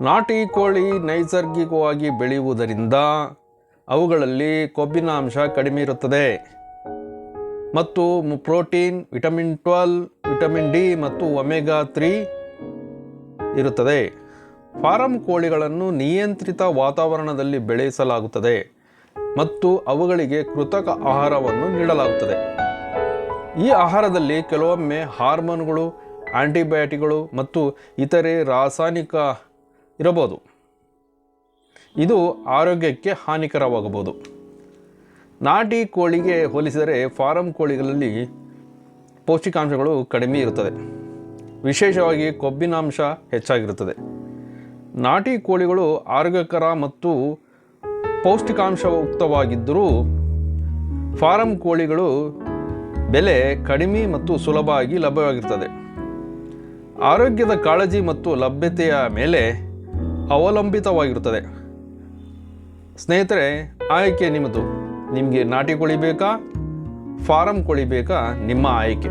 ನಾಟಿ ಕೋಳಿ ನೈಸರ್ಗಿಕವಾಗಿ ಬೆಳೆಯುವುದರಿಂದ ಅವುಗಳಲ್ಲಿ ಕೊಬ್ಬಿನ ಅಂಶ ಕಡಿಮೆ ಇರುತ್ತದೆ ಮತ್ತು ಪ್ರೋಟೀನ್, ವಿಟಮಿನ್ 12, ವಿಟಮಿನ್ ಡಿ ಮತ್ತು ಒಮೆಗಾ 3 ಇರುತ್ತದೆ. ಫಾರಂ ಕೋಳಿಗಳನ್ನು ನಿಯಂತ್ರಿತ ವಾತಾವರಣದಲ್ಲಿ ಬೆಳೆಸಲಾಗುತ್ತದೆ ಮತ್ತು ಅವುಗಳಿಗೆ ಕೃತಕ ಆಹಾರವನ್ನು ನೀಡಲಾಗುತ್ತದೆ. ಈ ಆಹಾರದಲ್ಲಿ ಕೆಲವೊಮ್ಮೆ ಹಾರ್ಮೋನ್ಗಳು, ಆಂಟಿಬಯೋಟಿಕ್ಗಳು ಮತ್ತು ಇತರೆ ರಾಸಾಯನಿಕ ಇರಬಹುದು. ಇದು ಆರೋಗ್ಯಕ್ಕೆ ಹಾನಿಕರವಾಗಬಹುದು. ನಾಟಿ ಕೋಳಿಗೆ ಹೋಲಿಸಿದರೆ ಫಾರಂ ಕೋಳಿಗಳಲ್ಲಿ ಪೌಷ್ಟಿಕಾಂಶಗಳು ಕಡಿಮೆ ಇರುತ್ತದೆ, ವಿಶೇಷವಾಗಿ ಕೊಬ್ಬಿನಾಂಶ ಹೆಚ್ಚಾಗಿರುತ್ತದೆ. ನಾಟಿ ಕೋಳಿಗಳು ಆರೋಗ್ಯಕರ ಮತ್ತು ಪೌಷ್ಟಿಕಾಂಶಯುಕ್ತವಾಗಿದ್ದರೂ ಫಾರಂ ಕೋಳಿಗಳು ಬೆಲೆ ಕಡಿಮೆ ಮತ್ತು ಸುಲಭವಾಗಿ ಲಭ್ಯವಾಗಿರುತ್ತದೆ. ಆರೋಗ್ಯದ ಕಾಳಜಿ ಮತ್ತು ಲಭ್ಯತೆಯ ಮೇಲೆ ಅವಲಂಬಿತವಾಗಿರುತ್ತದೆ. ಸ್ನೇಹಿತರೆ, ಆಯ್ಕೆ ನಿಮ್ಮದು. ನಿಮಗೆ ನಾಟಿ ಕೋಳಿ ಬೇಕಾ, ಫಾರಂ ಕೋಳಿ ಬೇಕಾ, ನಿಮ್ಮ ಆಯ್ಕೆ.